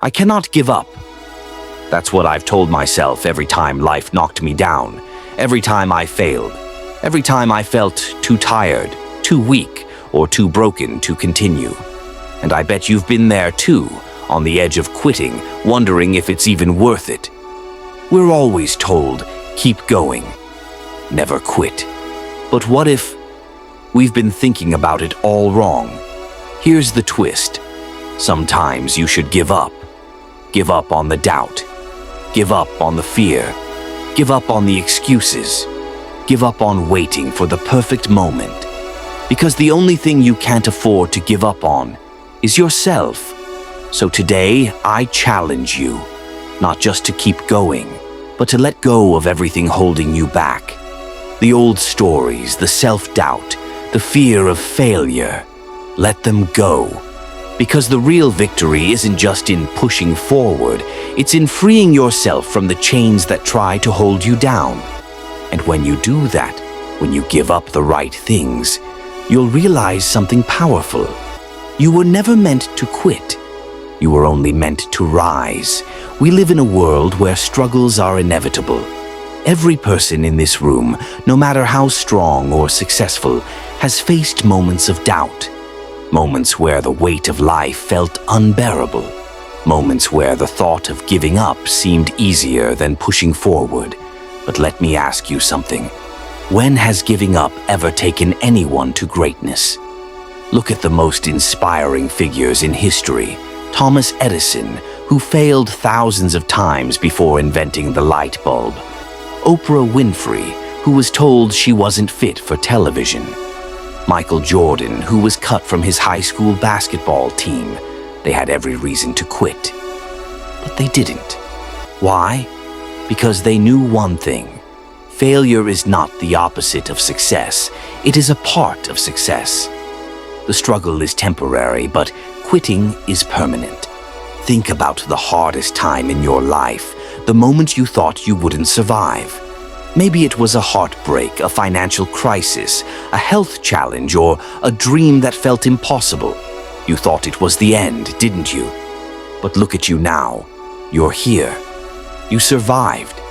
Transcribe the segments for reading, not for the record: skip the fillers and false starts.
I cannot give up. That's what I've told myself every time life knocked me down, every time I failed, every time I felt too tired, too weak, or too broken to continue. And I bet you've been there too, on the edge of quitting, wondering if it's even worth it. We're always told, keep going, never quit. But what if we've been thinking about it all wrong? Here's the twist. Sometimes you should give up. Give up on the doubt. Give up on the fear. Give up on the excuses. Give up on waiting for the perfect moment. Because the only thing you can't afford to give up on is yourself. So today, I challenge you, not just to keep going, but to let go of everything holding you back. The old stories, the self-doubt, the fear of failure. Let them go. Because the real victory isn't just in pushing forward, it's in freeing yourself from the chains that try to hold you down. And when you do that, when you give up the right things, you'll realize something powerful. You were never meant to quit. You were only meant to rise. We live in a world where struggles are inevitable. Every person in this room, no matter how strong or successful, has faced moments of doubt. Moments where the weight of life felt unbearable. Moments where the thought of giving up seemed easier than pushing forward. But let me ask you something. When has giving up ever taken anyone to greatness? Look at the most inspiring figures in history. Thomas Edison, who failed thousands of times before inventing the light bulb. Oprah Winfrey, who was told she wasn't fit for television. Michael Jordan, who was cut from his high school basketball team. They had every reason to quit. But they didn't. Why? Because they knew one thing. Failure is not the opposite of success. It is a part of success. The struggle is temporary, but quitting is permanent. Think about the hardest time in your life, the moment you thought you wouldn't survive. Maybe it was a heartbreak, a financial crisis, a health challenge, or a dream that felt impossible. You thought it was the end, didn't you? But look at you now. You're here. You survived.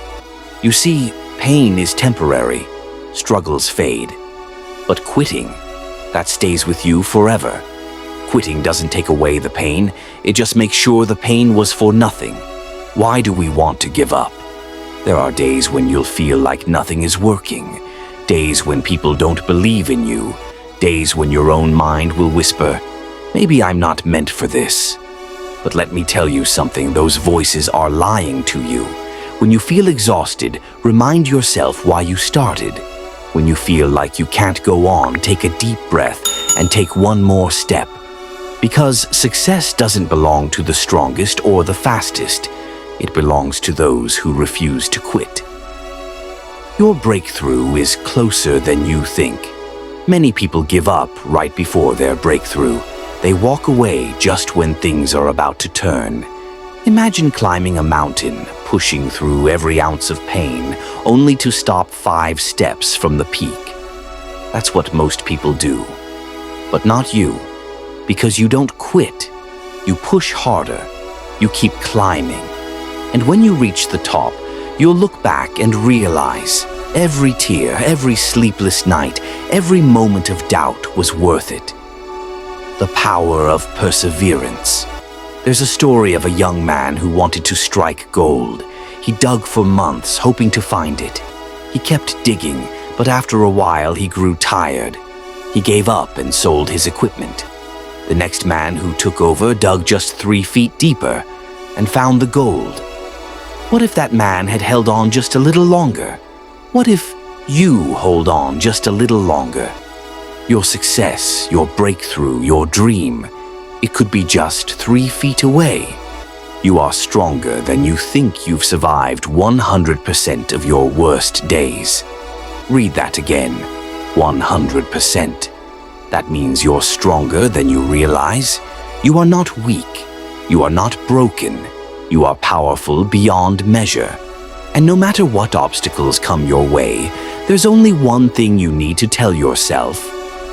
You see, pain is temporary. Struggles fade. But quitting, that stays with you forever. Quitting doesn't take away the pain. It just makes sure the pain was for nothing. Why do we want to give up? There are days when you'll feel like nothing is working. Days when people don't believe in you. Days when your own mind will whisper, maybe I'm not meant for this. But let me tell you something, those voices are lying to you. When you feel exhausted, remind yourself why you started. When you feel like you can't go on, take a deep breath and take one more step. Because success doesn't belong to the strongest or the fastest. It belongs to those who refuse to quit. Your breakthrough is closer than you think. Many people give up right before their breakthrough. They walk away just when things are about to turn. Imagine climbing a mountain, pushing through every ounce of pain, only to stop 5 steps from the peak. That's what most people do. But not you. Because you don't quit. You push harder. You keep climbing. And when you reach the top, you'll look back and realize every tear, every sleepless night, every moment of doubt was worth it. The power of perseverance. There's a story of a young man who wanted to strike gold. He dug for months, hoping to find it. He kept digging, but after a while he grew tired. He gave up and sold his equipment. The next man who took over dug just 3 feet deeper and found the gold. What if that man had held on just a little longer? What if you hold on just a little longer? Your success, your breakthrough, your dream, it could be just 3 feet away. You are stronger than you think. You've survived 100% of your worst days. Read that again, 100%. That means you're stronger than you realize. You are not weak. You are not broken. You are powerful beyond measure. And no matter what obstacles come your way, there's only one thing you need to tell yourself: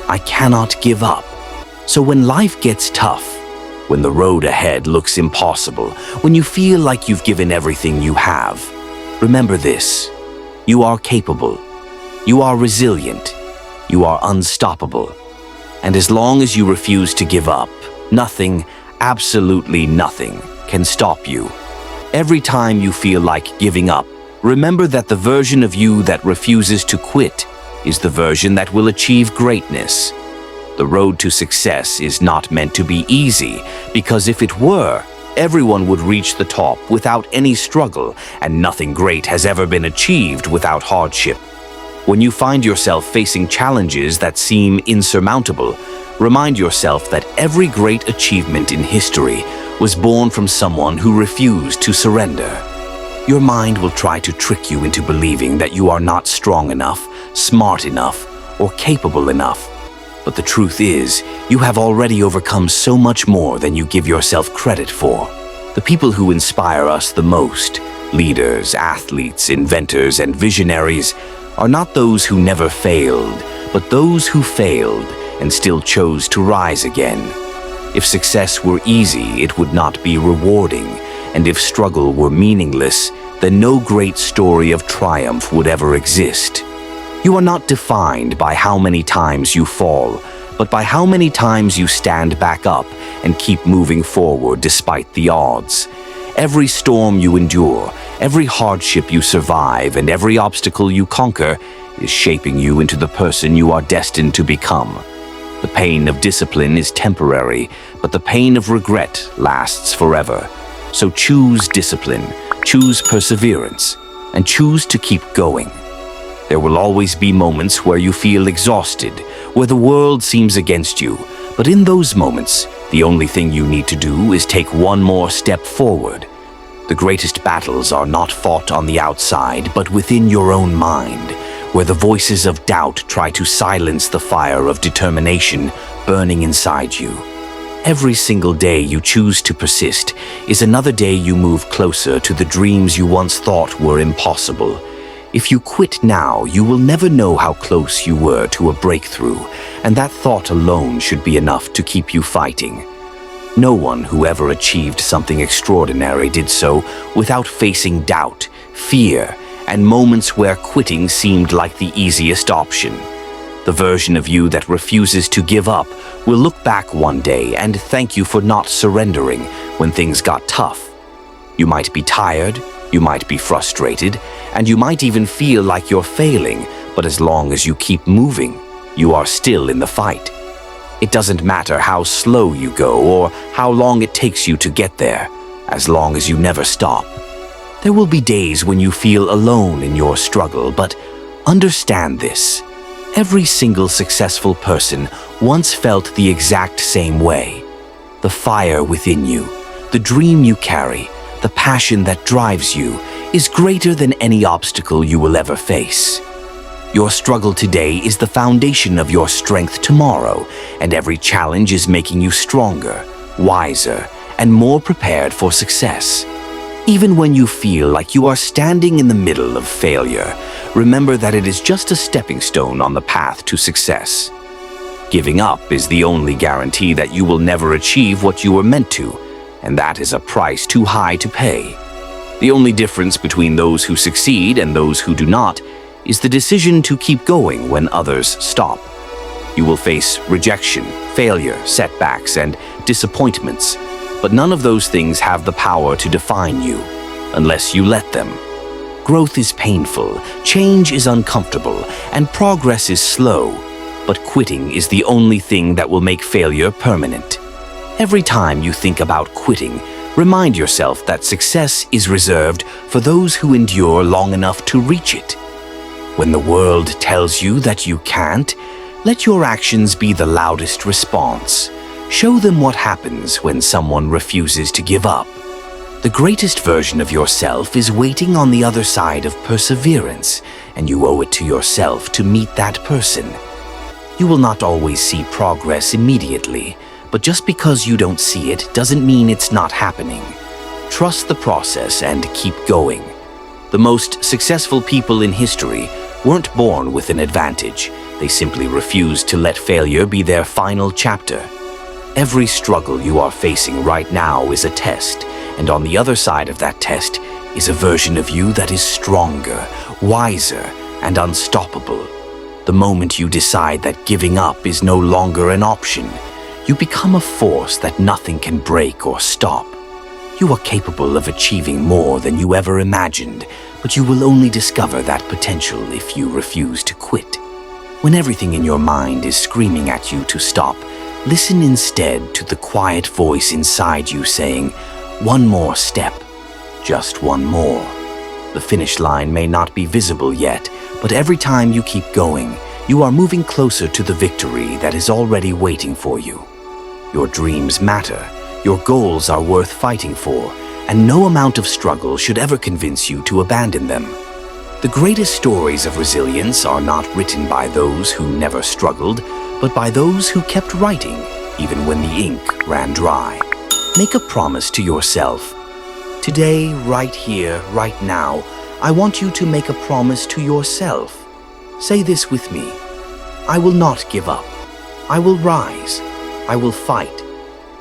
I cannot give up. So when life gets tough, when the road ahead looks impossible, when you feel like you've given everything you have. Remember this: you are capable, you are resilient, you are unstoppable. And as long as you refuse to give up, nothing, absolutely nothing, can stop you. Every time you feel like giving up, remember that the version of you that refuses to quit is the version that will achieve greatness. The road to success is not meant to be easy, because if it were, everyone would reach the top without any struggle, and nothing great has ever been achieved without hardship. When you find yourself facing challenges that seem insurmountable, remind yourself that every great achievement in history was born from someone who refused to surrender. Your mind will try to trick you into believing that you are not strong enough, smart enough, or capable enough. But the truth is, you have already overcome so much more than you give yourself credit for. The people who inspire us the most, leaders, athletes, inventors, and visionaries, are not those who never failed, but those who failed and still chose to rise again. If success were easy, it would not be rewarding, and if struggle were meaningless, then no great story of triumph would ever exist. You are not defined by how many times you fall, but by how many times you stand back up and keep moving forward despite the odds. Every storm you endure, every hardship you survive, and every obstacle you conquer is shaping you into the person you are destined to become. The pain of discipline is temporary, but the pain of regret lasts forever. So choose discipline, choose perseverance, and choose to keep going. There will always be moments where you feel exhausted, where the world seems against you, but in those moments, the only thing you need to do is take one more step forward. The greatest battles are not fought on the outside, but within your own mind, where the voices of doubt try to silence the fire of determination burning inside you. Every single day you choose to persist is another day you move closer to the dreams you once thought were impossible. If you quit now, you will never know how close you were to a breakthrough, and that thought alone should be enough to keep you fighting. No one who ever achieved something extraordinary did so without facing doubt, fear, and moments where quitting seemed like the easiest option. The version of you that refuses to give up will look back one day and thank you for not surrendering when things got tough. You might be tired, you might be frustrated, and you might even feel like you're failing, but as long as you keep moving, you are still in the fight. It doesn't matter how slow you go or how long it takes you to get there, as long as you never stop. There will be days when you feel alone in your struggle, but understand this. Every single successful person once felt the exact same way. The fire within you, the dream you carry, the passion that drives you is greater than any obstacle you will ever face. Your struggle today is the foundation of your strength tomorrow, and every challenge is making you stronger, wiser, and more prepared for success. Even when you feel like you are standing in the middle of failure, remember that it is just a stepping stone on the path to success. Giving up is the only guarantee that you will never achieve what you were meant to, and that is a price too high to pay. The only difference between those who succeed and those who do not is the decision to keep going when others stop. You will face rejection, failure, setbacks, and disappointments, but none of those things have the power to define you, unless you let them. Growth is painful, change is uncomfortable, and progress is slow, but quitting is the only thing that will make failure permanent. Every time you think about quitting, remind yourself that success is reserved for those who endure long enough to reach it. When the world tells you that you can't, let your actions be the loudest response. Show them what happens when someone refuses to give up. The greatest version of yourself is waiting on the other side of perseverance, and you owe it to yourself to meet that person. You will not always see progress immediately, but just because you don't see it doesn't mean it's not happening. Trust the process and keep going. The most successful people in history weren't born with an advantage. They simply refused to let failure be their final chapter. Every struggle you are facing right now is a test, and on the other side of that test is a version of you that is stronger, wiser, and unstoppable. The moment you decide that giving up is no longer an option, you become a force that nothing can break or stop. You are capable of achieving more than you ever imagined, but you will only discover that potential if you refuse to quit. When everything in your mind is screaming at you to stop, listen instead to the quiet voice inside you saying, "One more step, just one more." The finish line may not be visible yet, but every time you keep going, you are moving closer to the victory that is already waiting for you. Your dreams matter, your goals are worth fighting for, and no amount of struggle should ever convince you to abandon them. The greatest stories of resilience are not written by those who never struggled, but by those who kept writing, even when the ink ran dry. Make a promise to yourself. Today, right here, right now, I want you to make a promise to yourself. Say this with me. I will not give up. I will rise. I will fight.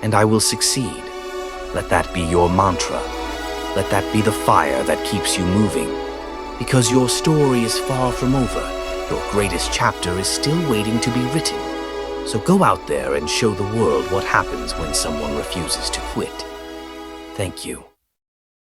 And I will succeed. Let that be your mantra. Let that be the fire that keeps you moving. Because your story is far from over. Your greatest chapter is still waiting to be written. So go out there and show the world what happens when someone refuses to quit. Thank you.